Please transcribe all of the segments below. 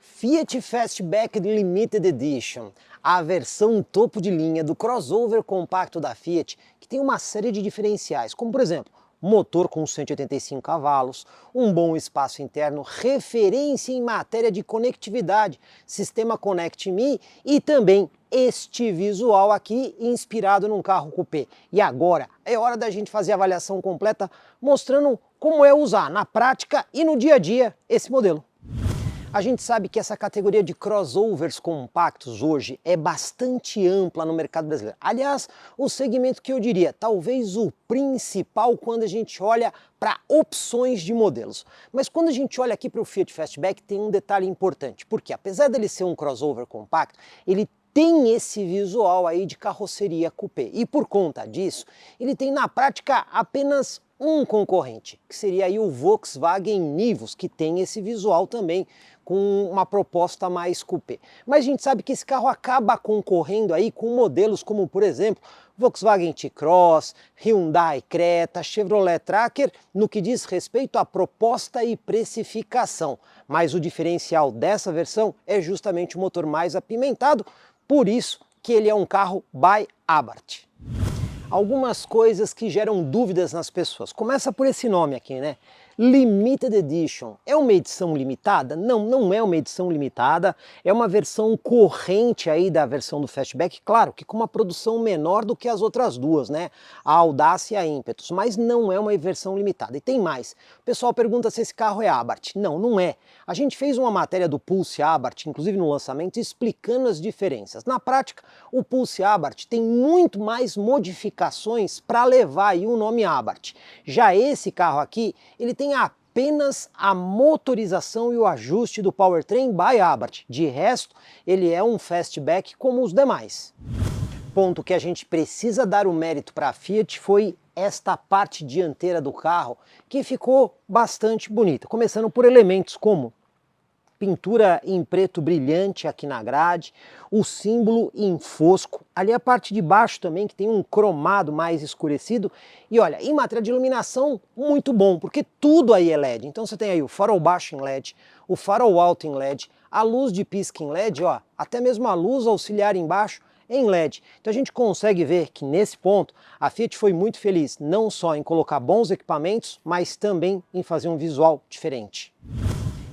Fiat Fastback Limited Edition, a versão topo de linha do crossover compacto da Fiat, que tem uma série de diferenciais, como por exemplo, motor com 185 cavalos, um bom espaço interno, referência em matéria de conectividade, sistema Connect Me e também este visual aqui inspirado num carro coupé. E agora é hora da gente fazer a avaliação completa mostrando como é usar na prática e no dia a dia esse modelo. A gente sabe que essa categoria de crossovers compactos hoje é bastante ampla no mercado brasileiro. Aliás, o segmento que eu diria, talvez o principal quando a gente olha para opções de modelos. Mas quando a gente olha aqui para o Fiat Fastback tem um detalhe importante, porque apesar dele ser um crossover compacto, ele tem esse visual aí de carroceria coupé. E por conta disso, ele tem na prática apenas um concorrente, que seria aí o Volkswagen Nivus, que tem esse visual também, com uma proposta mais coupé. Mas a gente sabe que esse carro acaba concorrendo aí com modelos como, por exemplo, Volkswagen T-Cross, Hyundai Creta, Chevrolet Tracker, no que diz respeito à proposta e precificação. Mas o diferencial dessa versão é justamente o motor mais apimentado, por isso que ele é um carro by Abarth. Algumas coisas que geram dúvidas nas pessoas. Começa por esse nome aqui, né? Limited Edition. É uma edição limitada? Não, não é uma edição limitada. É uma versão corrente aí da versão do Fastback. Claro que com uma produção menor do que as outras duas, né? A Audacia e a Impetus. Mas não é uma versão limitada. E tem mais. O pessoal pergunta se esse carro é Abarth. Não, não é. A gente fez uma matéria do Pulse Abarth, inclusive no lançamento, explicando as diferenças. Na prática, o Pulse Abarth tem muito mais modificações para levar aí o nome Abarth. Já esse carro aqui, ele tem apenas a motorização e o ajuste do powertrain by Abarth. De resto, ele é um fastback como os demais. Ponto que a gente precisa dar o mérito para a Fiat foi esta parte dianteira do carro, que ficou bastante bonita. Começando por elementos como pintura em preto brilhante aqui na grade, o símbolo em fosco, ali a parte de baixo também que tem um cromado mais escurecido, e olha, em matéria de iluminação, muito bom, porque tudo aí é LED, então você tem aí o farol baixo em LED, o farol alto em LED, a luz de pisca em LED, ó, até mesmo a luz auxiliar embaixo em LED. Então a gente consegue ver que nesse ponto a Fiat foi muito feliz, não só em colocar bons equipamentos, mas também em fazer um visual diferente.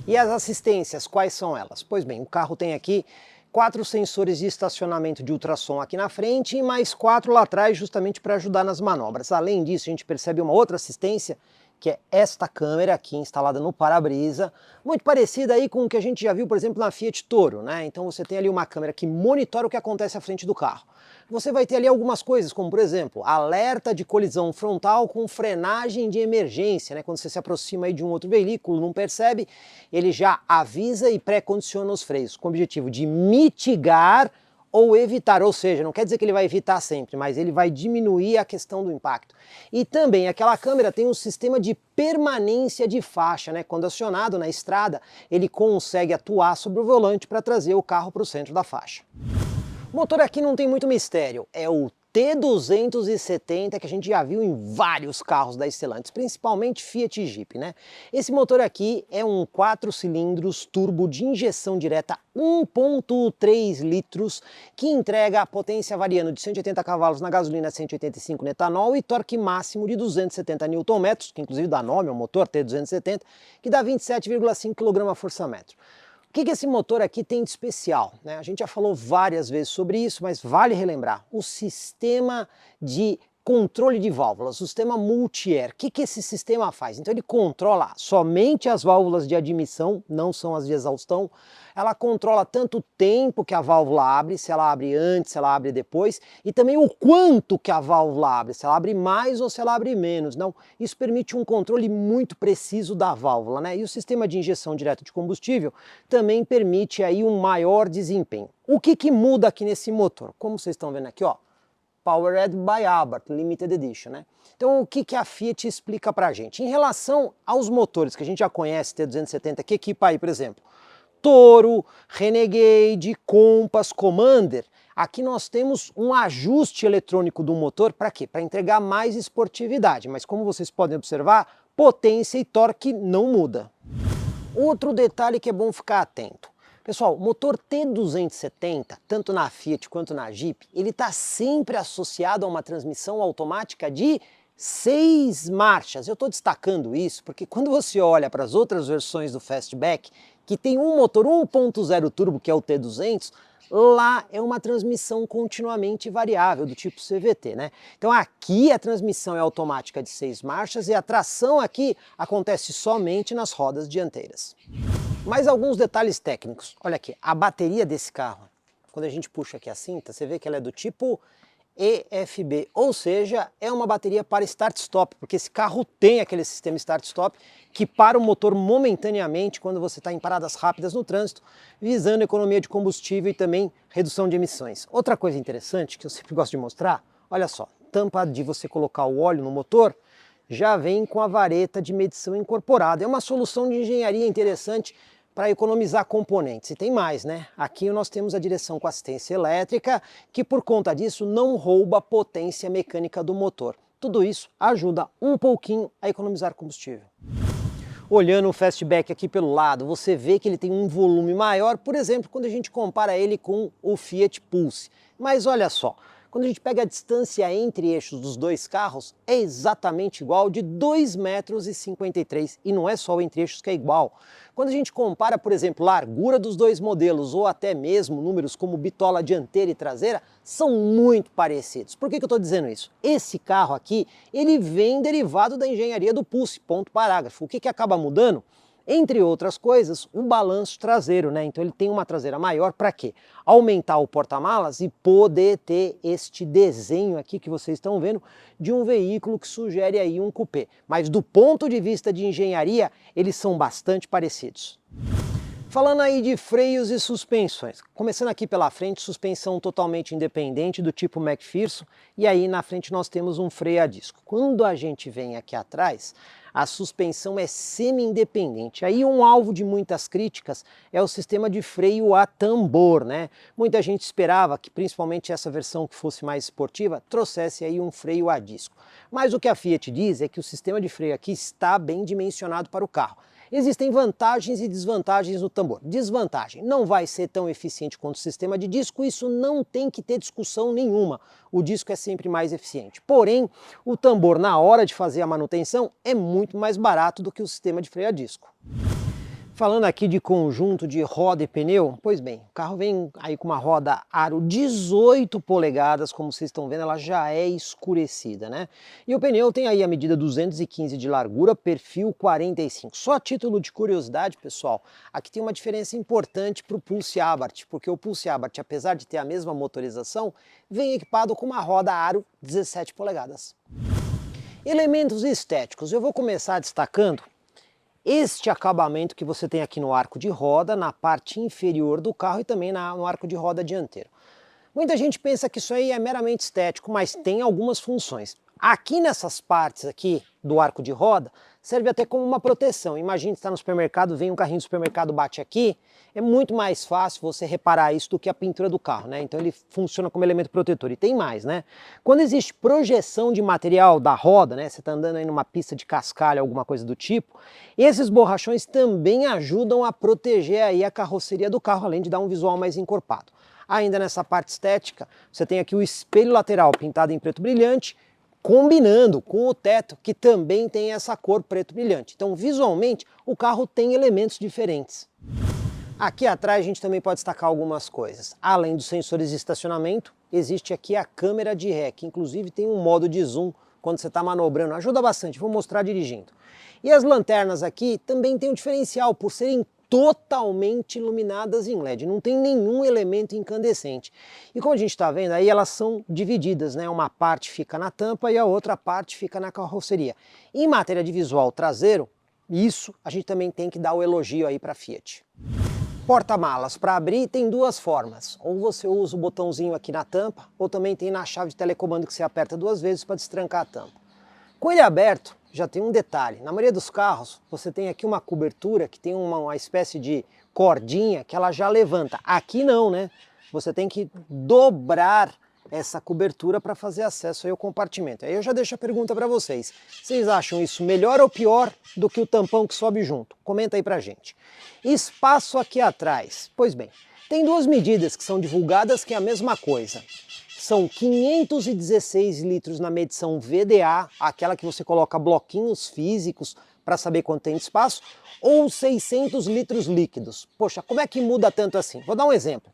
E as assistências, quais são elas? Pois bem, o carro tem aqui 4 sensores de estacionamento de ultrassom aqui na frente e mais 4 lá atrás justamente para ajudar nas manobras. Além disso, a gente percebe uma outra assistência, que é esta câmera aqui instalada no para-brisa, muito parecida aí com o que a gente já viu, por exemplo, na Fiat Toro, né? Então você tem ali uma câmera que monitora o que acontece à frente do carro. Você vai ter ali algumas coisas, como por exemplo, alerta de colisão frontal com frenagem de emergência, né? Quando você se aproxima aí de um outro veículo, não percebe, ele já avisa e pré-condiciona os freios, com o objetivo de mitigar ou evitar, ou seja, não quer dizer que ele vai evitar sempre, mas ele vai diminuir a questão do impacto. E também aquela câmera tem um sistema de permanência de faixa, né? Quando acionado na estrada, ele consegue atuar sobre o volante para trazer o carro para o centro da faixa. O motor aqui não tem muito mistério, é o T270 que a gente já viu em vários carros da Stellantis, principalmente Fiat e Jeep, né? Esse motor aqui é um 4 cilindros turbo de injeção direta 1.3 litros que entrega a potência variando de 180 cavalos na gasolina, 185 no etanol e torque máximo de 270 Nm, que inclusive dá nome ao motor T270, que dá 27,5 kgfm. O que esse motor aqui tem de especial, né? A gente já falou várias vezes sobre isso, mas vale relembrar. O sistema de controle de válvulas, o sistema multi-air. O que esse sistema faz? Então ele controla somente as válvulas de admissão, não são as de exaustão. Ela controla tanto o tempo que a válvula abre, se ela abre antes, se ela abre depois, e também o quanto que a válvula abre, se ela abre mais ou se ela abre menos. Não, isso permite um controle muito preciso da válvula, né? E o sistema de injeção direta de combustível também permite aí um maior desempenho. O que muda aqui nesse motor? Como vocês estão vendo aqui, ó, Powered by Abarth Limited Edition, né? Então o que a Fiat explica pra gente? Em relação aos motores que a gente já conhece, T270, que equipa aí, por exemplo, Toro, Renegade, Compass, Commander, Aqui nós temos um ajuste eletrônico do motor, para quê? Para entregar mais esportividade, mas como vocês podem observar, potência e torque não muda. Outro detalhe que é bom ficar atento. Pessoal, o motor T270, tanto na Fiat quanto na Jeep, ele está sempre associado a uma transmissão automática de 6 marchas. Eu estou destacando isso porque quando você olha para as outras versões do Fastback, que tem um motor 1.0 turbo, que é o T200, lá é uma transmissão continuamente variável, do tipo CVT, né? Então aqui a transmissão é automática de 6 marchas e a tração aqui acontece somente nas rodas dianteiras. Mais alguns detalhes técnicos. Olha aqui, a bateria desse carro, quando a gente puxa aqui a cinta, você vê que ela é do tipo EFB, ou seja, é uma bateria para start-stop, porque esse carro tem aquele sistema start-stop que para o motor momentaneamente quando você está em paradas rápidas no trânsito, visando economia de combustível e também redução de emissões. Outra coisa interessante que eu sempre gosto de mostrar, olha só, tampa de você colocar o óleo no motor, já vem com a vareta de medição incorporada. É uma solução de engenharia interessante para economizar componentes. E tem mais, né? Aqui nós temos a direção com assistência elétrica, que por conta disso não rouba a potência mecânica do motor. Tudo isso ajuda um pouquinho a economizar combustível. Olhando o Fastback aqui pelo lado, você vê que ele tem um volume maior, por exemplo, quando a gente compara ele com o Fiat Pulse. Mas olha só, quando a gente pega a distância entre eixos dos dois carros, é exatamente igual, de 2,53 m, e não é só o entre-eixos que é igual. Quando a gente compara, por exemplo, largura dos dois modelos, ou até mesmo números como bitola dianteira e traseira, são muito parecidos. Por que eu estou dizendo isso? Esse carro aqui, ele vem derivado da engenharia do Pulse, ponto parágrafo. O que acaba mudando? Entre outras coisas, o balanço traseiro, né? Então ele tem uma traseira maior para quê? Aumentar o porta-malas e poder ter este desenho aqui que vocês estão vendo de um veículo que sugere aí um coupé. Mas do ponto de vista de engenharia, eles são bastante parecidos. Falando aí de freios e suspensões, começando aqui pela frente, suspensão totalmente independente do tipo McPherson, e aí na frente nós temos um freio a disco. Quando a gente vem aqui atrás, a suspensão é semi-independente. Aí um alvo de muitas críticas é o sistema de freio a tambor, né? Muita gente esperava que principalmente essa versão que fosse mais esportiva trouxesse aí um freio a disco. Mas o que a Fiat diz é que o sistema de freio aqui está bem dimensionado para o carro. Existem vantagens e desvantagens no tambor. Desvantagem, não vai ser tão eficiente quanto o sistema de disco, isso não tem que ter discussão nenhuma. O disco é sempre mais eficiente. Porém, o tambor na hora de fazer a manutenção é muito mais barato do que o sistema de freio a disco. Falando aqui de conjunto de roda e pneu, pois bem, o carro vem aí com uma roda aro 18 polegadas, como vocês estão vendo, ela já é escurecida, né? E o pneu tem aí a medida 215 de largura, perfil 45. Só a título de curiosidade, pessoal, aqui tem uma diferença importante para o Pulse Abarth, porque o Pulse Abarth, apesar de ter a mesma motorização, vem equipado com uma roda aro 17 polegadas. Elementos estéticos, eu vou começar destacando este acabamento que você tem aqui no arco de roda, na parte inferior do carro e também no arco de roda dianteiro. Muita gente pensa que isso aí é meramente estético, mas tem algumas funções. Aqui nessas partes aqui do arco de roda, serve até como uma proteção. Imagine que está no supermercado, vem um carrinho do supermercado, bate aqui, é muito mais fácil você reparar isso do que a pintura do carro, né? Então ele funciona como elemento protetor. E tem mais, né? Quando existe projeção de material da roda, né? Você está andando aí numa pista de cascalho, alguma coisa do tipo, esses borrachões também ajudam a proteger aí a carroceria do carro, além de dar um visual mais encorpado. Ainda nessa parte estética, você tem aqui o espelho lateral pintado em preto brilhante, combinando com o teto, que também tem essa cor preto brilhante. Então, visualmente, o carro tem elementos diferentes. Aqui atrás a gente também pode destacar algumas coisas. Além dos sensores de estacionamento, existe aqui a câmera de ré, que inclusive tem um modo de zoom quando você está manobrando. Ajuda bastante, vou mostrar dirigindo. E as lanternas aqui também tem um diferencial, por serem totalmente iluminadas em LED, não tem nenhum elemento incandescente. E como a gente está vendo aí, elas são divididas, né? Uma parte fica na tampa e a outra parte fica na carroceria. Em matéria de visual traseiro, isso a gente também tem que dar o elogio aí para a Fiat. Porta-malas para abrir tem duas formas, ou você usa o botãozinho aqui na tampa, ou também tem na chave de telecomando que você aperta 2 vezes para destrancar a tampa. Com ele aberto, já tem um detalhe, na maioria dos carros você tem aqui uma cobertura que tem uma espécie de cordinha que ela já levanta, aqui não, né? você tem que dobrar essa cobertura para fazer acesso aí ao compartimento. Aí eu já deixo a pergunta para vocês. Vocês acham isso melhor ou pior do que o tampão que sobe junto? Comenta aí pra gente. Espaço aqui atrás. Pois bem, tem duas medidas que são divulgadas que é a mesma coisa. São 516 litros na medição VDA, aquela que você coloca bloquinhos físicos para saber quanto tem de espaço, ou 600 litros líquidos. Poxa, como é que muda tanto assim? Vou dar um exemplo.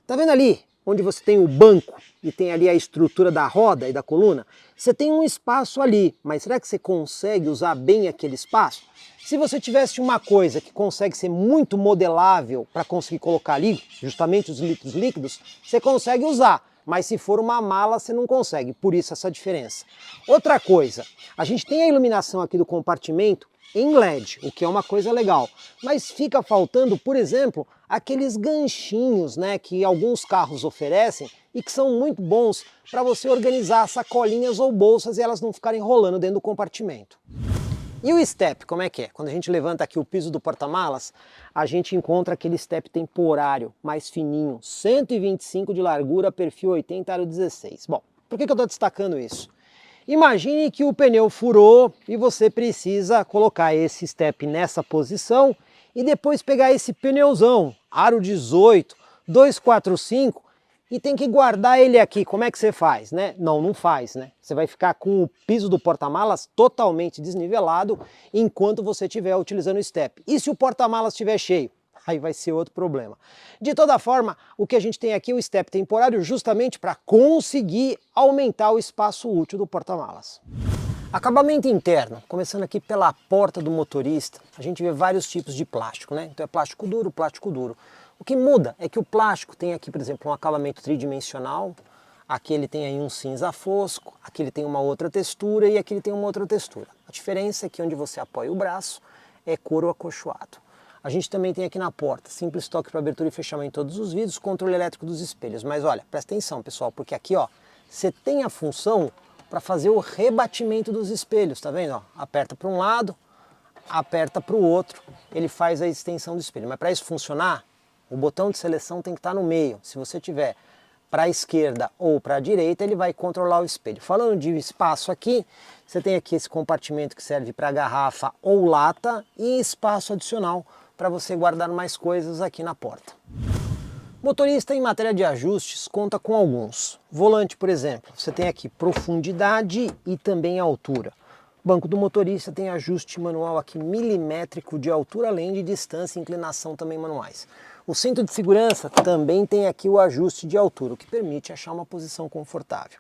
Tá vendo ali, onde você tem o banco e tem ali a estrutura da roda e da coluna? Você tem um espaço ali, mas será que você consegue usar bem aquele espaço? Se você tivesse uma coisa que consegue ser muito modelável para conseguir colocar ali, justamente os litros líquidos, você consegue usar. Mas se for uma mala, você não consegue, por isso essa diferença. Outra coisa, a gente tem a iluminação aqui do compartimento em LED, o que é uma coisa legal, mas fica faltando, por exemplo, aqueles ganchinhos, né, que alguns carros oferecem e que são muito bons para você organizar sacolinhas ou bolsas e elas não ficarem rolando dentro do compartimento. E o step, como é que é? Quando a gente levanta aqui o piso do porta-malas, a gente encontra aquele step temporário, mais fininho, 125 de largura, perfil 80, aro 16. Bom, por que eu estou destacando isso? Imagine que o pneu furou e você precisa colocar esse step nessa posição e depois pegar esse pneuzão, aro 18, 245, e tem que guardar ele aqui. Como é que você faz, né? Não faz, né? Você vai ficar com o piso do porta-malas totalmente desnivelado enquanto você estiver utilizando o step. E se o porta-malas estiver cheio? Aí vai ser outro problema. De toda forma, o que a gente tem aqui é o step temporário justamente para conseguir aumentar o espaço útil do porta-malas. Acabamento interno, começando aqui pela porta do motorista, a gente vê vários tipos de plástico, né? Então é plástico duro, plástico duro. O que muda é que o plástico tem aqui, por exemplo, um acabamento tridimensional, aqui ele tem aí um cinza fosco, aqui ele tem uma outra textura e aqui ele tem uma outra textura. A diferença é que onde você apoia o braço é couro acolchoado. A gente também tem aqui na porta, simples toque para abertura e fechamento de todos os vidros, controle elétrico dos espelhos. Mas olha, presta atenção pessoal, porque aqui ó, você tem a função para fazer o rebatimento dos espelhos, tá vendo? Ó, aperta para um lado, aperta para o outro, ele faz a extensão do espelho. Mas para isso funcionar, o botão de seleção tem que estar no meio. Se você tiver para a esquerda ou para a direita, ele vai controlar o espelho. Falando de espaço aqui, você tem aqui esse compartimento que serve para garrafa ou lata e espaço adicional para você guardar mais coisas aqui na porta. Motorista, em matéria de ajustes, conta com alguns. Volante, por exemplo, você tem aqui profundidade e também altura. Banco do motorista tem ajuste manual aqui milimétrico de altura, além de distância e inclinação também manuais. O cinto de segurança também tem aqui o ajuste de altura, o que permite achar uma posição confortável.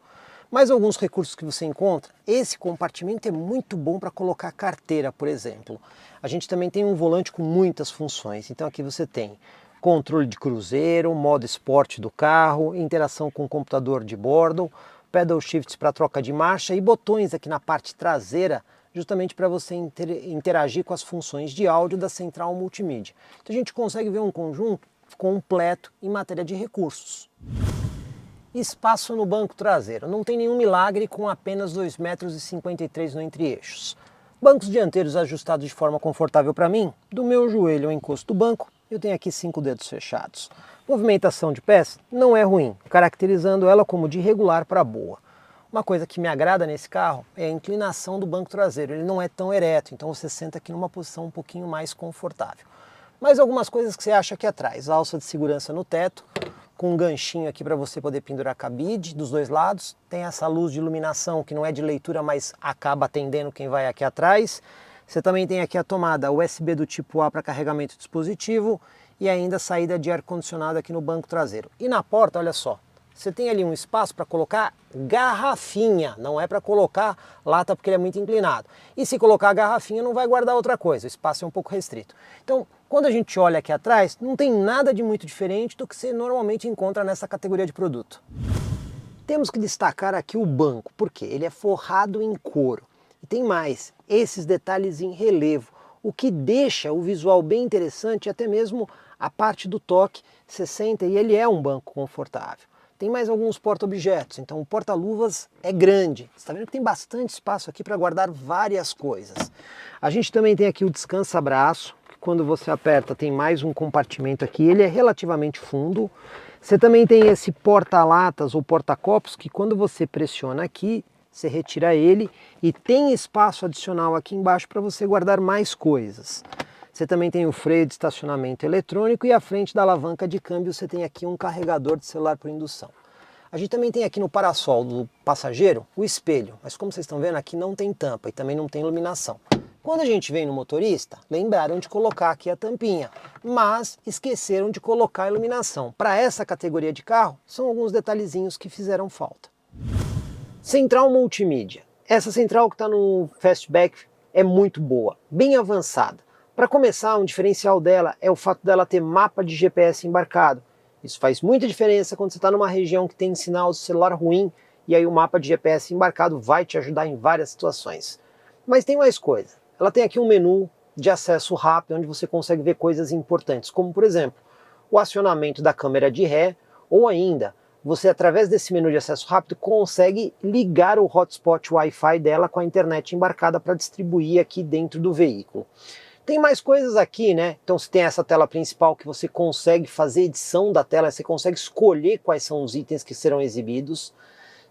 Mais alguns recursos que você encontra, esse compartimento é muito bom para colocar carteira, por exemplo. A gente também tem um volante com muitas funções, então aqui você tem controle de cruzeiro, modo esporte do carro, interação com o computador de bordo, pedal shifts para troca de marcha e botões aqui na parte traseira, justamente para você interagir com as funções de áudio da central multimídia. Então a gente consegue ver um conjunto completo em matéria de recursos. Espaço no banco traseiro. Não tem nenhum milagre com apenas 2,53 m no entre-eixos. Bancos dianteiros ajustados de forma confortável para mim, do meu joelho ao encosto do banco, eu tenho aqui 5 dedos fechados. Movimentação de pés não é ruim, caracterizando ela como de regular para boa. Uma coisa que me agrada nesse carro é a inclinação do banco traseiro, ele não é tão ereto, então você senta aqui numa posição um pouquinho mais confortável. Mas algumas coisas que você acha aqui atrás, alça de segurança no teto, com um ganchinho aqui para você poder pendurar cabide dos dois lados, tem essa luz de iluminação que não é de leitura, mas acaba atendendo quem vai aqui atrás. Você também tem aqui a tomada USB do tipo A para carregamento do dispositivo e ainda a saída de ar-condicionado aqui no banco traseiro. E na porta, olha só, você tem ali um espaço para colocar garrafinha, não é para colocar lata porque ele é muito inclinado. E se colocar a garrafinha não vai guardar outra coisa, o espaço é um pouco restrito. Então, quando a gente olha aqui atrás, não tem nada de muito diferente do que você normalmente encontra nessa categoria de produto. Temos que destacar aqui o banco, porque ele é forrado em couro. E tem mais, esses detalhes em relevo, o que deixa o visual bem interessante, até mesmo a parte do toque, você senta e ele é um banco confortável. Tem mais alguns porta-objetos, então o porta-luvas é grande. Você está vendo que tem bastante espaço aqui para guardar várias coisas. A gente também tem aqui o descansa-braço, que quando você aperta tem mais um compartimento aqui, ele é relativamente fundo. Você também tem esse porta-latas ou porta-copos que quando você pressiona aqui, você retira ele e tem espaço adicional aqui embaixo para você guardar mais coisas. Você também tem o freio de estacionamento eletrônico e à frente da alavanca de câmbio você tem aqui um carregador de celular por indução. A gente também tem aqui no parasol do passageiro o espelho, mas como vocês estão vendo aqui não tem tampa e também não tem iluminação. Quando a gente vem no motorista, lembraram de colocar aqui a tampinha, mas esqueceram de colocar a iluminação. Para essa categoria de carro, são alguns detalhezinhos que fizeram falta. Central multimídia. Essa central que está no Fastback é muito boa, bem avançada. Para começar, um diferencial dela é o fato dela ter mapa de GPS embarcado. Isso faz muita diferença quando você está numa região que tem sinal de celular ruim e aí o mapa de GPS embarcado vai te ajudar em várias situações. Mas tem mais coisa. Ela tem aqui um menu de acesso rápido onde você consegue ver coisas importantes, como por exemplo, o acionamento da câmera de ré ou ainda, você através desse menu de acesso rápido consegue ligar o hotspot Wi-Fi dela com a internet embarcada para distribuir aqui dentro do veículo. Tem mais coisas aqui, né? Então você tem essa tela principal que você consegue fazer edição da tela, você consegue escolher quais são os itens que serão exibidos.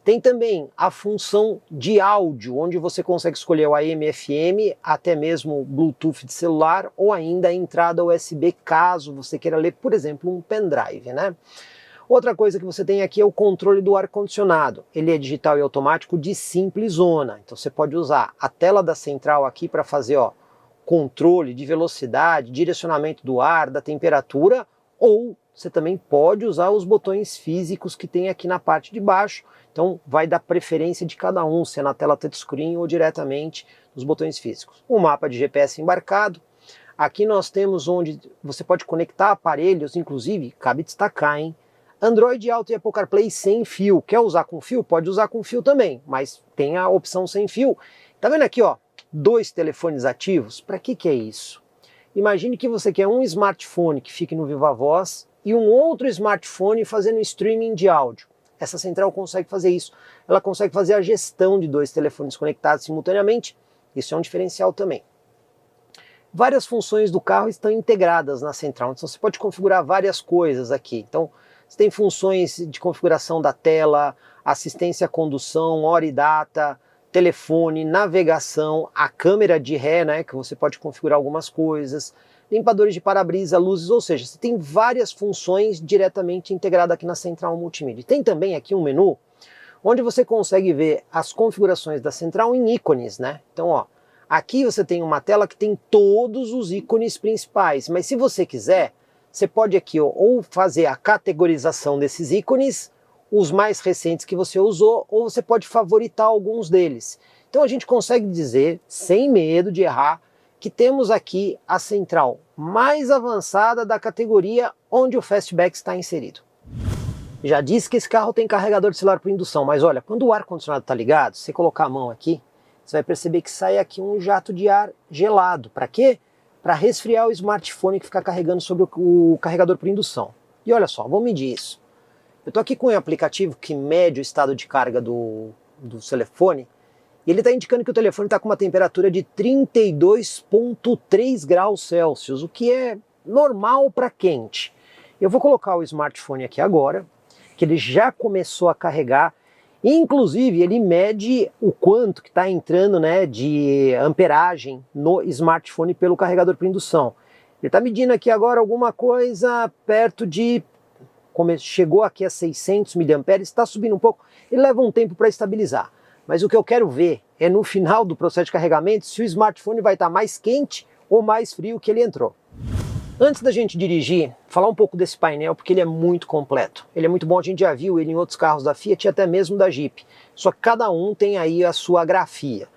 Tem também a função de áudio, onde você consegue escolher o AM, FM, até mesmo Bluetooth de celular, ou ainda a entrada USB, caso você queira ler, por exemplo, um pendrive, né? Outra coisa que você tem aqui é o controle do ar-condicionado. Ele é digital e automático de simples zona. Então você pode usar a tela da central aqui para fazer, ó, controle de velocidade, direcionamento do ar, da temperatura, ou você também pode usar os botões físicos que tem aqui na parte de baixo. Então vai dar preferência de cada um, se é na tela touchscreen ou diretamente nos botões físicos. O mapa de GPS embarcado. Aqui nós temos onde você pode conectar aparelhos, inclusive, cabe destacar, hein? Android Auto e Apple CarPlay sem fio. Quer usar com fio? Pode usar com fio também, mas tem a opção sem fio. Tá vendo aqui, ó? 2 telefones ativos. Para que é isso? Imagine que você quer um smartphone que fique no Viva Voz e um outro smartphone fazendo streaming de áudio. Essa central consegue fazer isso. Ela consegue fazer a gestão de 2 telefones conectados simultaneamente. Isso é um diferencial também. Várias funções do carro estão integradas na central, então você pode configurar várias coisas aqui. Então, você tem funções de configuração da tela, assistência à condução, hora e data, telefone, navegação, a câmera de ré, né, que você pode configurar algumas coisas, limpadores de para-brisa, luzes, ou seja, você tem várias funções diretamente integradas aqui na central multimídia. Tem também aqui um menu onde você consegue ver as configurações da central em ícones, né? Então, ó, aqui você tem uma tela que tem todos os ícones principais, mas se você quiser, você pode aqui, ó, ou fazer a categorização desses ícones, os mais recentes que você usou, ou você pode favoritar alguns deles. Então a gente consegue dizer, sem medo de errar, que temos aqui a central mais avançada da categoria onde o Fastback está inserido. Já disse que esse carro tem carregador de celular por indução, mas olha, quando o ar-condicionado está ligado, você colocar a mão aqui, você vai perceber que sai aqui um jato de ar gelado. Para quê? Para resfriar o smartphone que fica carregando sobre o carregador por indução. E olha só, vamos medir isso. Eu estou aqui com um aplicativo que mede o estado de carga do telefone e ele está indicando que o telefone está com uma temperatura de 32,3 graus Celsius, o que é normal para quente. Eu vou colocar o smartphone aqui agora, que ele já começou a carregar, e inclusive ele mede o quanto que está entrando, né, de amperagem no smartphone pelo carregador por indução. Ele está medindo aqui agora alguma coisa perto de... chegou aqui a 600 mAh, está subindo um pouco, ele leva um tempo para estabilizar. Mas o que eu quero ver é no final do processo de carregamento se o smartphone vai estar mais quente ou mais frio que ele entrou. Antes da gente dirigir, falar um pouco desse painel porque ele é muito completo. Ele é muito bom, a gente já viu ele em outros carros da Fiat e até mesmo da Jeep. Só que cada um tem aí a sua grafia.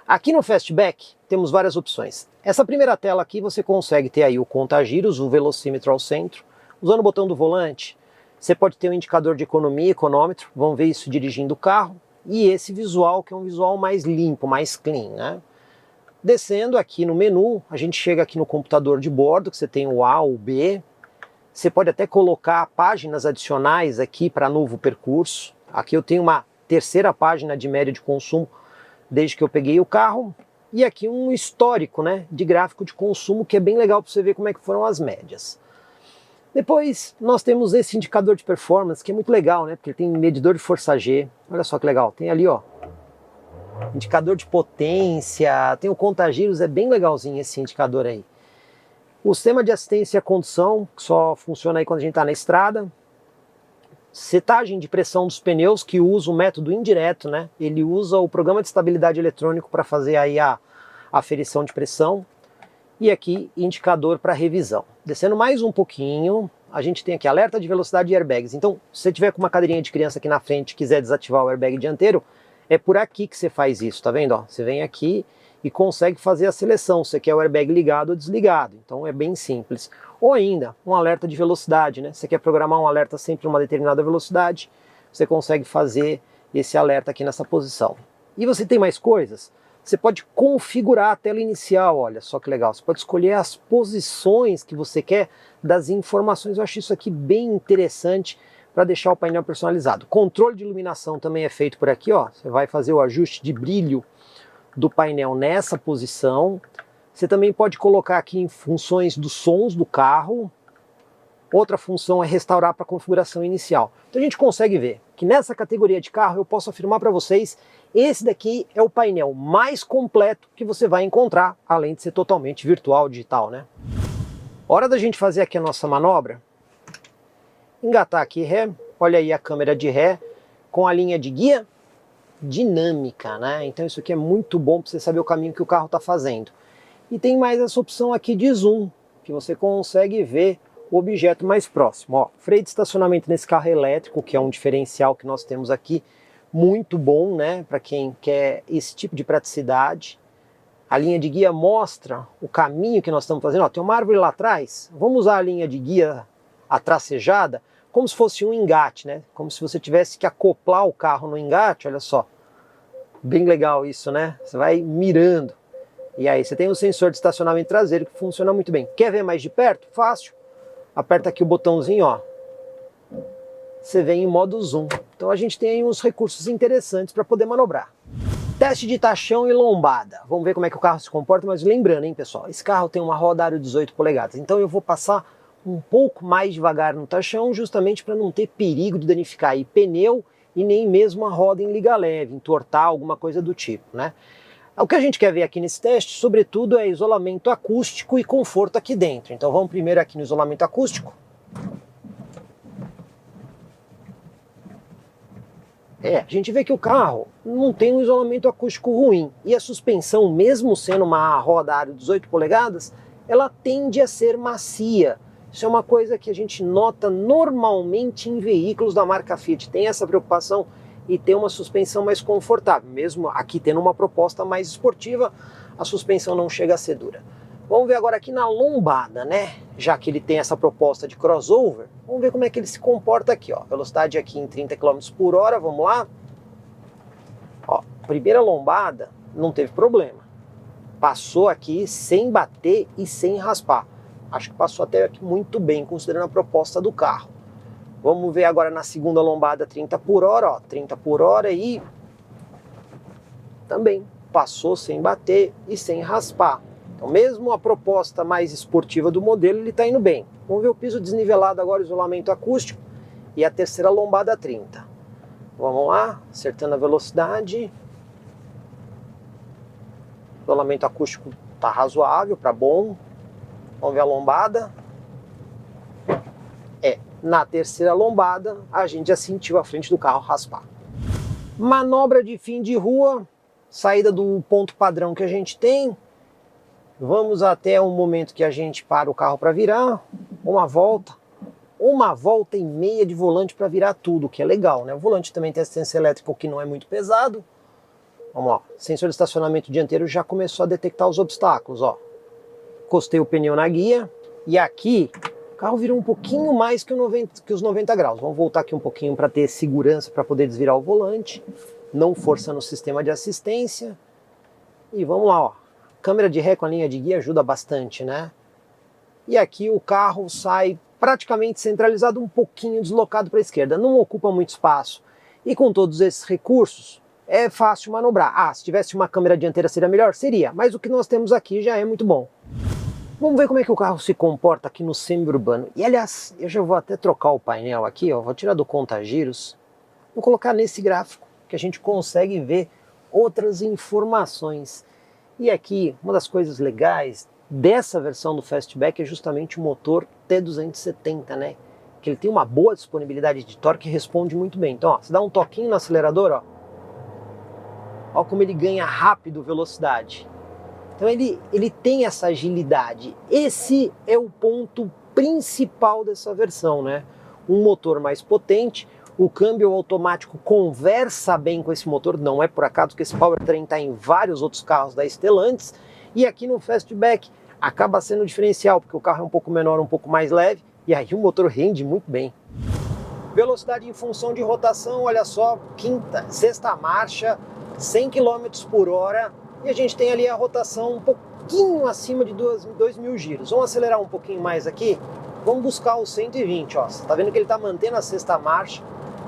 Aqui no Fastback temos várias opções. Essa primeira tela aqui você consegue ter aí o conta-giros, o velocímetro ao centro. Usando o botão do volante, você pode ter um indicador de economia, econômetro, vamos ver isso dirigindo o carro, e esse visual que é um visual mais limpo, mais clean, né? Descendo aqui no menu, a gente chega aqui no computador de bordo, que você tem o A, o B, você pode até colocar páginas adicionais aqui para novo percurso. Aqui eu tenho uma terceira página de média de consumo desde que eu peguei o carro. E aqui um histórico, né, de gráfico de consumo, que é bem legal para você ver como é que foram as médias. Depois nós temos esse indicador de performance, que é muito legal, né, porque ele tem medidor de força G, olha só que legal, tem ali, ó, indicador de potência, tem o contagiros, é bem legalzinho esse indicador aí. O sistema de assistência à condução, que só funciona aí quando a gente está na estrada. Setagem de pressão dos pneus, que usa o método indireto, né? Ele usa o programa de estabilidade eletrônico para fazer aí a aferição de pressão. E aqui, indicador para revisão. Descendo mais um pouquinho, a gente tem aqui alerta de velocidade e airbags. Então, se você tiver com uma cadeirinha de criança aqui na frente e quiser desativar o airbag dianteiro, é por aqui que você faz isso, tá vendo? Ó, você vem aqui e consegue fazer a seleção, se você quer o airbag ligado ou desligado. Então é bem simples. Ou ainda, um alerta de velocidade, né? Você quer programar um alerta sempre em uma determinada velocidade, você consegue fazer esse alerta aqui nessa posição. E você tem mais coisas? Você pode configurar a tela inicial, olha só que legal. Você pode escolher as posições que você quer das informações. Eu acho isso aqui bem interessante para deixar o painel personalizado. Controle de iluminação também é feito por aqui, ó. Você vai fazer o ajuste de brilho do painel nessa posição. Você também pode colocar aqui em funções dos sons do carro. Outra função é restaurar para a configuração inicial. Então a gente consegue ver que nessa categoria de carro eu posso afirmar para vocês, esse daqui é o painel mais completo que você vai encontrar, além de ser totalmente virtual, digital, né? Hora da gente fazer aqui a nossa manobra. Engatar aqui ré, olha aí a câmera de ré com a linha de guia dinâmica, né? Então isso aqui é muito bom para você saber o caminho que o carro está fazendo. E tem mais essa opção aqui de zoom, que você consegue ver o objeto mais próximo. Ó, freio de estacionamento nesse carro elétrico, que é um diferencial que nós temos aqui, muito bom, né, para quem quer esse tipo de praticidade. A linha de guia mostra o caminho que nós estamos fazendo. Ó, tem uma árvore lá atrás, vamos usar a linha de guia atracejada como se fosse um engate, né, como se você tivesse que acoplar o carro no engate, olha só. Bem legal isso, né, você vai mirando. E aí você tem o sensor de estacionamento traseiro que funciona muito bem. Quer ver mais de perto? Fácil. Aperta aqui o botãozinho, ó. Você vem em modo zoom. Então a gente tem aí uns recursos interessantes para poder manobrar. Teste de tachão e lombada. Vamos ver como é que o carro se comporta, mas lembrando, hein, pessoal, esse carro tem uma roda aro 18 polegadas. Então eu vou passar um pouco mais devagar no tachão, justamente para não ter perigo de danificar aí pneu e nem mesmo a roda em liga leve, entortar alguma coisa do tipo, né? O que a gente quer ver aqui nesse teste, sobretudo, é isolamento acústico e conforto aqui dentro. Então vamos primeiro aqui no isolamento acústico. A gente vê que o carro não tem um isolamento acústico ruim. E a suspensão, mesmo sendo uma roda aro 18 polegadas, ela tende a ser macia. Isso é uma coisa que a gente nota normalmente em veículos da marca Fiat. Tem essa preocupação e ter uma suspensão mais confortável. Mesmo aqui tendo uma proposta mais esportiva, a suspensão não chega a ser dura. Vamos ver agora aqui na lombada, né? Já que ele tem essa proposta de crossover, vamos ver como é que ele se comporta aqui, ó. Velocidade aqui em 30 km por hora, vamos lá. Ó, primeira lombada, não teve problema. Passou aqui sem bater e sem raspar. Acho que passou até aqui muito bem, considerando a proposta do carro. Vamos ver agora na segunda lombada 30 por hora, ó, 30 por hora e também passou sem bater e sem raspar. Então mesmo a proposta mais esportiva do modelo, ele está indo bem. Vamos ver o piso desnivelado agora, isolamento acústico e a terceira lombada 30. Vamos lá, acertando a velocidade. Isolamento acústico está razoável para bom. Vamos ver a lombada. Na terceira lombada, a gente já sentiu a frente do carro raspar. Manobra de fim de rua, saída do ponto padrão que a gente tem. Vamos até um momento que a gente para o carro para virar, uma volta e meia de volante para virar tudo, que é legal, né? O volante também tem assistência elétrica, que não é muito pesado. Vamos lá, sensor de estacionamento dianteiro já começou a detectar os obstáculos, ó. Encostei o pneu na guia e aqui o carro virou um pouquinho mais que os 90 graus. Vamos voltar aqui um pouquinho para ter segurança para poder desvirar o volante. Não forçando o sistema de assistência. E vamos lá, ó. Câmera de ré com a linha de guia ajuda bastante, né? E aqui o carro sai praticamente centralizado, um pouquinho deslocado para a esquerda. Não ocupa muito espaço. E com todos esses recursos, é fácil manobrar. Ah, se tivesse uma câmera dianteira seria melhor? Seria, mas o que nós temos aqui já é muito bom. Vamos ver como é que o carro se comporta aqui no semi-urbano. E aliás, eu já vou até trocar o painel aqui, ó, vou tirar do conta-giros, vou colocar nesse gráfico, que a gente consegue ver outras informações. E aqui, uma das coisas legais dessa versão do Fastback é justamente o motor T270, né? Que ele tem uma boa disponibilidade de torque e responde muito bem. Então, ó, você dá um toquinho no acelerador, ó, ó como ele ganha rápido velocidade. Então ele tem essa agilidade. Esse é o ponto principal dessa versão, né? Um motor mais potente, o câmbio automático conversa bem com esse motor, não é por acaso que esse powertrain está em vários outros carros da Stellantis, e aqui no Fastback acaba sendo diferencial, porque o carro é um pouco menor, um pouco mais leve, e aí o motor rende muito bem. Velocidade em função de rotação, olha só, sexta marcha, 100 km por hora, e a gente tem ali a rotação um pouquinho acima de 2.000 giros. Vamos acelerar um pouquinho mais aqui, vamos buscar o 120, ó. Você tá vendo que ele está mantendo a sexta marcha,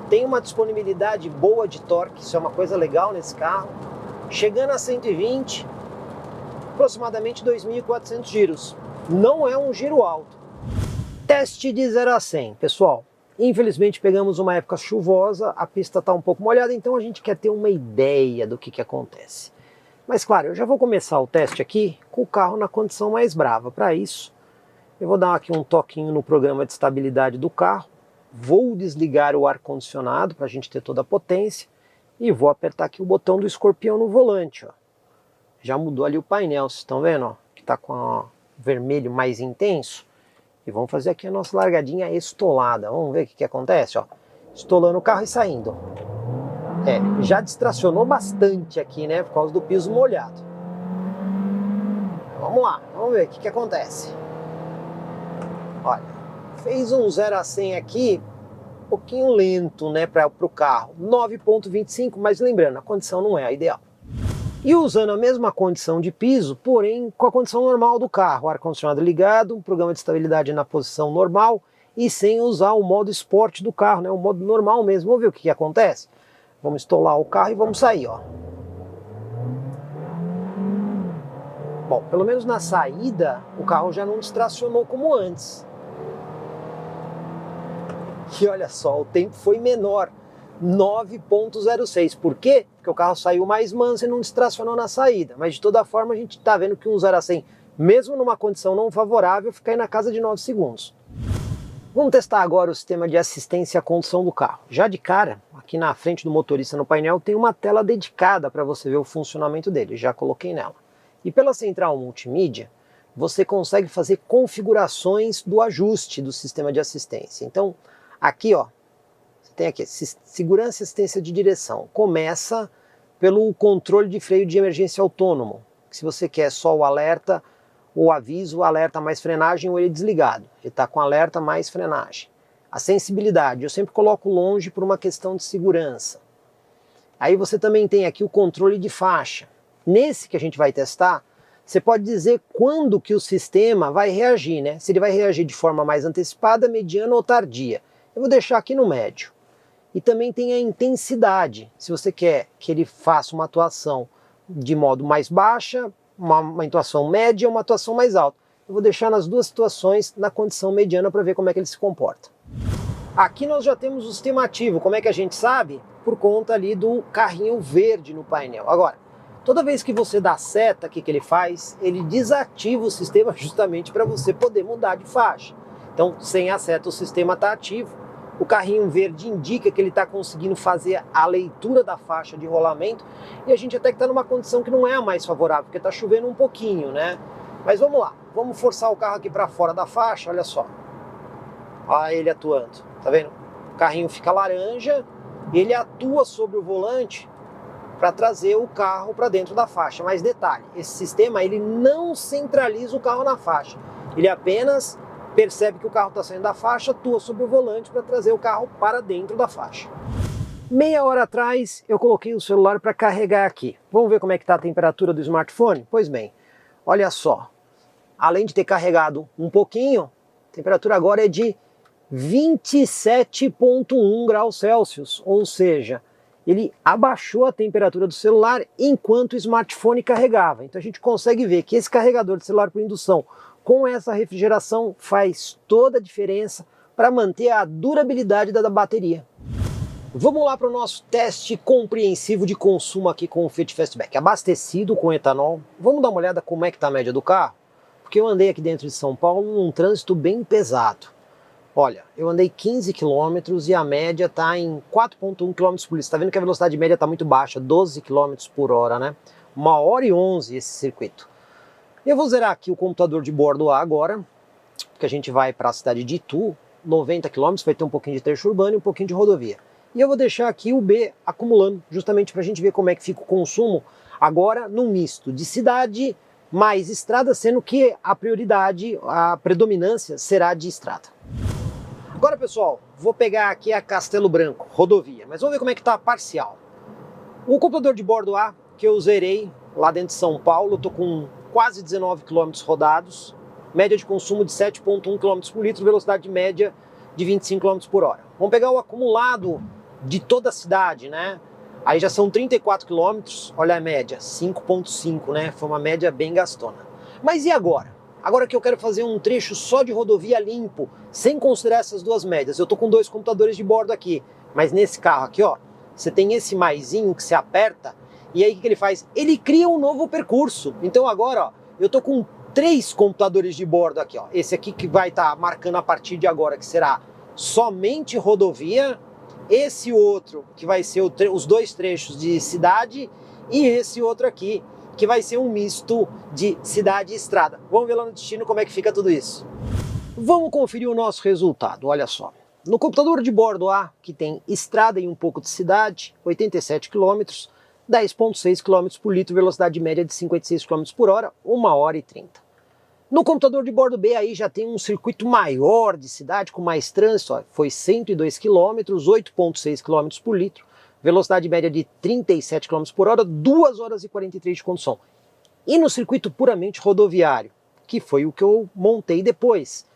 tem uma disponibilidade boa de torque, isso é uma coisa legal nesse carro. Chegando a 120, aproximadamente 2.400 giros. Não é um giro alto. Teste de 0 a 100, pessoal. Infelizmente pegamos uma época chuvosa, a pista está um pouco molhada, então a gente quer ter uma ideia do que acontece. Mas claro, eu já vou começar o teste aqui com o carro na condição mais brava. Para isso, eu vou dar aqui um toquinho no programa de estabilidade do carro, vou desligar o ar-condicionado para a gente ter toda a potência e vou apertar aqui o botão do escorpião no volante. Ó. Já mudou ali o painel, vocês estão vendo? Ó, que está com o vermelho mais intenso. E vamos fazer aqui a nossa largadinha estolada. Vamos ver o que acontece. Ó. Estolando o carro e saindo. Já distracionou bastante aqui, né? Por causa do piso molhado. Vamos lá, vamos ver o que acontece. Olha, fez um 0 a 100 aqui, um pouquinho lento, né, para o carro. 9.25, mas lembrando, a condição não é a ideal. E usando a mesma condição de piso, porém com a condição normal do carro. Ar-condicionado ligado, um programa de estabilidade na posição normal e sem usar o modo esporte do carro, né? O modo normal mesmo. Vamos ver o que acontece? Vamos estolar o carro e vamos sair, ó. Bom, pelo menos na saída, o carro já não distracionou como antes. E olha só, o tempo foi menor, 9.06. Por quê? Porque o carro saiu mais manso e não distracionou na saída. Mas de toda forma, a gente está vendo que um 0 a 100, mesmo numa condição não favorável, fica aí na casa de 9 segundos. Vamos testar agora o sistema de assistência à condução do carro. Já de cara, aqui na frente do motorista no painel tem uma tela dedicada para você ver o funcionamento dele, já coloquei nela. E pela central multimídia, você consegue fazer configurações do ajuste do sistema de assistência. Então, aqui ó, você tem aqui, segurança e assistência de direção. Começa pelo controle de freio de emergência autônomo. Se você quer só o alerta, o aviso, alerta mais frenagem ou ele desligado. Ele está com alerta mais frenagem. A sensibilidade, eu sempre coloco longe por uma questão de segurança. Aí você também tem aqui o controle de faixa. Nesse que a gente vai testar, você pode dizer quando que o sistema vai reagir, né? Se ele vai reagir de forma mais antecipada, mediana ou tardia. Eu vou deixar aqui no médio. E também tem a intensidade. Se você quer que ele faça uma atuação de modo mais baixa, uma atuação média ou uma atuação mais alta. Eu vou deixar nas duas situações na condição mediana para ver como é que ele se comporta. Aqui nós já temos o sistema ativo. Como é que a gente sabe? Por conta ali do carrinho verde no painel. Agora, toda vez que você dá seta, o que ele faz? Ele desativa o sistema justamente para você poder mudar de faixa. Então, sem a seta o sistema está ativo. O carrinho verde indica que ele está conseguindo fazer a leitura da faixa de rolamento e a gente até que está numa condição que não é a mais favorável, porque está chovendo um pouquinho, né? Mas vamos lá, vamos forçar o carro aqui para fora da faixa, olha só. Olha ele atuando, tá vendo? O carrinho fica laranja e ele atua sobre o volante para trazer o carro para dentro da faixa. Mas detalhe, esse sistema ele não centraliza o carro na faixa, ele apenas percebe que o carro está saindo da faixa, atua sobre o volante para trazer o carro para dentro da faixa. Meia hora atrás eu coloquei o celular para carregar aqui. Vamos ver como é que está a temperatura do smartphone? Pois bem, olha só, além de ter carregado um pouquinho, a temperatura agora é de 27,1 graus Celsius, ou seja, ele abaixou a temperatura do celular enquanto o smartphone carregava. Então a gente consegue ver que esse carregador de celular por indução com essa refrigeração faz toda a diferença para manter a durabilidade da bateria. Vamos lá para o nosso teste compreensivo de consumo aqui com o Fiat Fastback. Abastecido com etanol, vamos dar uma olhada como é que está a média do carro? Porque eu andei aqui dentro de São Paulo num trânsito bem pesado. Olha, eu andei 15 km e a média está em 4,1 km por litro. Você está vendo que a velocidade média está muito baixa, 12 km por hora, né? 1h11 esse circuito. Eu vou zerar aqui o computador de bordo A agora, porque a gente vai para a cidade de Itu, 90 km, vai ter um pouquinho de trecho urbano e um pouquinho de rodovia. E eu vou deixar aqui o B acumulando, justamente para a gente ver como é que fica o consumo agora num misto de cidade mais estrada, sendo que a prioridade, a predominância será de estrada. Agora, pessoal, vou pegar aqui a Castelo Branco, rodovia, mas vamos ver como é que está a parcial. O computador de bordo A, que eu zerei lá dentro de São Paulo, estou com quase 19 km rodados, média de consumo de 7,1 km por litro, velocidade média de 25 km por hora. Vamos pegar o acumulado de toda a cidade, né? Aí já são 34 km, olha a média, 5,5, né? Foi uma média bem gastona. Mas e agora? Agora que eu quero fazer um trecho só de rodovia limpo, sem considerar essas duas médias. Eu tô com dois computadores de bordo aqui, mas nesse carro aqui, ó, você tem esse maisinho que você aperta, e aí o que ele faz? Ele cria um novo percurso. Então agora, ó, eu tô com 3 computadores de bordo aqui, ó. Esse aqui que vai estar marcando a partir de agora, que será somente rodovia, esse outro que vai ser os 2 trechos de cidade, e esse outro aqui que vai ser um misto de cidade e estrada. Vamos ver lá no destino como é que fica tudo isso. Vamos conferir o nosso resultado, olha só. No computador de bordo A, que tem estrada e um pouco de cidade, 87 km, 10,6 km por litro, velocidade média de 56 km por hora, 1h30. No computador de bordo B aí já tem um circuito maior de cidade, com mais trânsito, ó, foi 102 km, 8,6 km por litro, velocidade média de 37 km por hora, 2h43 de condução. E no circuito puramente rodoviário, que foi o que eu montei depois,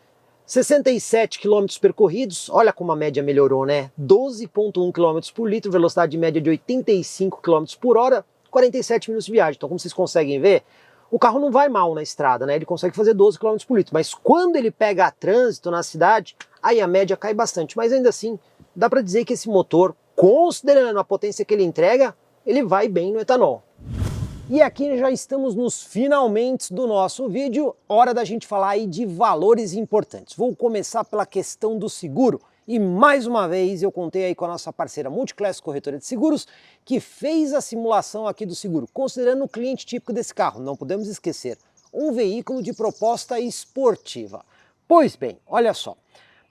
67 km percorridos, olha como a média melhorou, né? 12,1 km por litro, velocidade média de 85 km por hora, 47 minutos de viagem. Então, como vocês conseguem ver, o carro não vai mal na estrada, né? Ele consegue fazer 12 km por litro, mas quando ele pega trânsito na cidade, aí a média cai bastante. Mas ainda assim, dá para dizer que esse motor, considerando a potência que ele entrega, ele vai bem no etanol. E aqui já estamos nos finalmente do nosso vídeo, hora da gente falar aí de valores importantes. Vou começar pela questão do seguro. E mais uma vez eu contei aí com a nossa parceira Multiclass Corretora de Seguros, que fez a simulação aqui do seguro, considerando o cliente típico desse carro, não podemos esquecer, um veículo de proposta esportiva. Pois bem, olha só.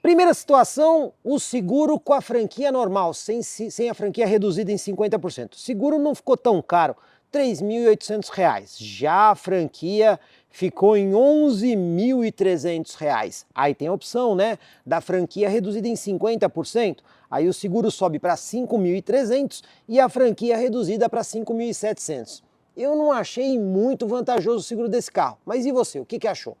Primeira situação, o seguro com a franquia normal, sem a franquia reduzida em 50%. O seguro não ficou tão caro, R$ 3.800. Já a franquia ficou em R$ 11.300. Aí tem a opção, né, da franquia reduzida em 50%. Aí o seguro sobe para R$ 5.300 e a franquia reduzida para R$ 5.700. Eu não achei muito vantajoso o seguro desse carro, mas e você, o que achou?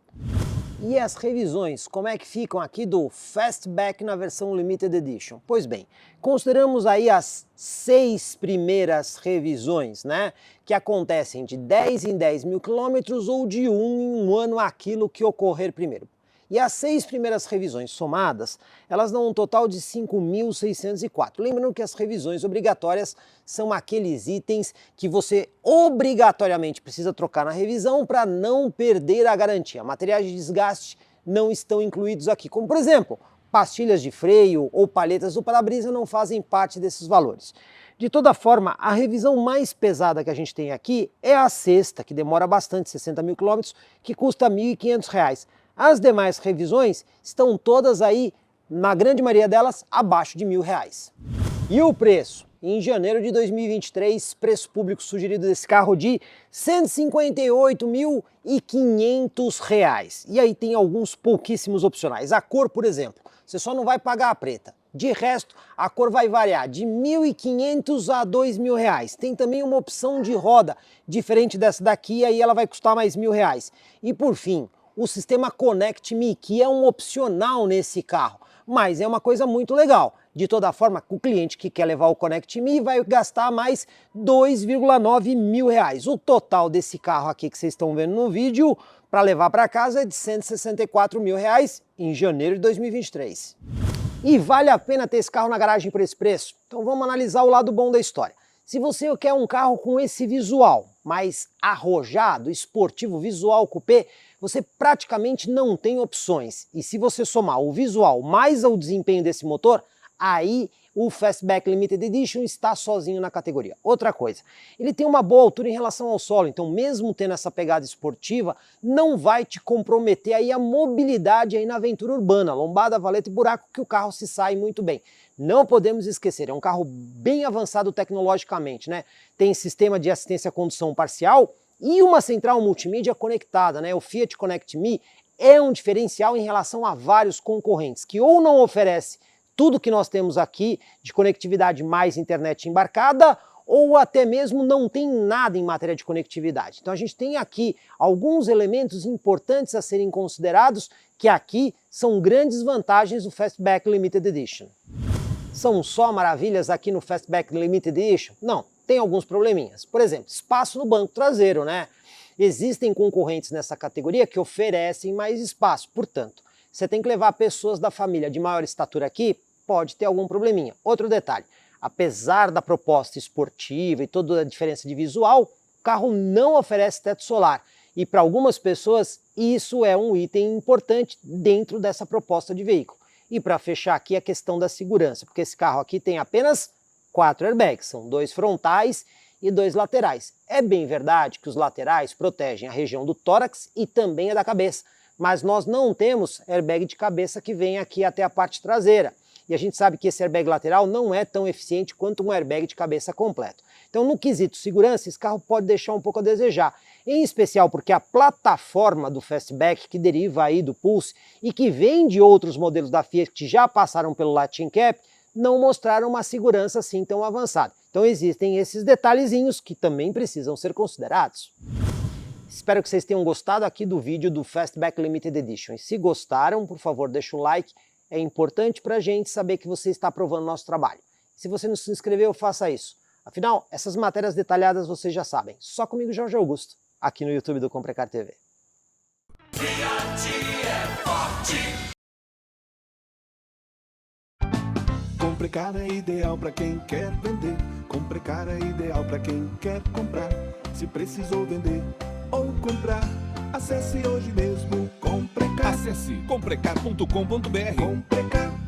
E as revisões, como é que ficam aqui do Fastback na versão Limited Edition? Pois bem, consideramos aí as 6 primeiras revisões, né? Que acontecem de 10 em 10 mil quilômetros ou de 1 em 1 ano aquilo que ocorrer primeiro. E as 6 primeiras revisões somadas, elas dão um total de 5.604. Lembrando que as revisões obrigatórias são aqueles itens que você obrigatoriamente precisa trocar na revisão para não perder a garantia. Materiais de desgaste não estão incluídos aqui, como por exemplo, pastilhas de freio ou palhetas do para-brisa não fazem parte desses valores. De toda forma, a revisão mais pesada que a gente tem aqui é a sexta, que demora bastante, 60 mil quilômetros, que custa R$ 1.500. As demais revisões estão todas aí, na grande maioria delas, abaixo de R$ 1.000. E o preço? Em janeiro de 2023, preço público sugerido desse carro de R$ 158.500. E aí tem alguns pouquíssimos opcionais. A cor, por exemplo, você só não vai pagar a preta. De resto, a cor vai variar de R$ 1.500 a R$ 2.000. Tem também uma opção de roda diferente dessa daqui, aí ela vai custar mais R$ 1.000. E por fim, o sistema Connect Me, que é um opcional nesse carro, mas é uma coisa muito legal. De toda forma, o cliente que quer levar o Connect Me vai gastar mais R$2,9 mil. O total desse carro aqui que vocês estão vendo no vídeo para levar para casa é de R$164 mil em janeiro de 2023. E vale a pena ter esse carro na garagem por esse preço? Então vamos analisar o lado bom da história. Se você quer um carro com esse visual mais arrojado, esportivo, visual coupé, você praticamente não tem opções. E se você somar o visual mais o desempenho desse motor, aí o Fastback Limited Edition está sozinho na categoria. Outra coisa, ele tem uma boa altura em relação ao solo, então mesmo tendo essa pegada esportiva, não vai te comprometer aí a mobilidade aí na aventura urbana, lombada, valeta e buraco, que o carro se sai muito bem. Não podemos esquecer, é um carro bem avançado tecnologicamente, né? Tem sistema de assistência à condução parcial e uma central multimídia conectada, né? O Fiat Connect Me é um diferencial em relação a vários concorrentes, que ou não oferece tudo que nós temos aqui de conectividade mais internet embarcada, ou até mesmo não tem nada em matéria de conectividade. Então a gente tem aqui alguns elementos importantes a serem considerados, que aqui são grandes vantagens do Fastback Limited Edition. São só maravilhas aqui no Fastback Limited Edition? Não, tem alguns probleminhas. Por exemplo, espaço no banco traseiro, né? Existem concorrentes nessa categoria que oferecem mais espaço, portanto, você tem que levar pessoas da família de maior estatura aqui, pode ter algum probleminha. Outro detalhe, apesar da proposta esportiva e toda a diferença de visual, o carro não oferece teto solar. E para algumas pessoas isso é um item importante dentro dessa proposta de veículo. E para fechar aqui a questão da segurança, porque esse carro aqui tem apenas 4 airbags, são 2 frontais e 2 laterais. É bem verdade que os laterais protegem a região do tórax e também a da cabeça, mas nós não temos airbag de cabeça que vem aqui até a parte traseira. E a gente sabe que esse airbag lateral não é tão eficiente quanto um airbag de cabeça completo. Então, no quesito segurança, esse carro pode deixar um pouco a desejar. Em especial porque a plataforma do Fastback, que deriva aí do Pulse e que vem de outros modelos da Fiat que já passaram pelo Latin Cap, não mostraram uma segurança assim tão avançada. Então existem esses detalhezinhos que também precisam ser considerados. Espero que vocês tenham gostado aqui do vídeo do Fastback Limited Edition. E se gostaram, por favor, deixa o like. É importante para a gente saber que você está aprovando o nosso trabalho. Se você não se inscreveu, faça isso. Afinal, essas matérias detalhadas vocês já sabem. Só comigo, Jorge Augusto, aqui no YouTube do Comprecar TV. Comprecar é ideal para quem quer vender. Comprecar é ideal para quem quer comprar. Se precisou vender ou comprar, acesse hoje mesmo Comprecar. Acesse comprecar.com.br. Comprecar.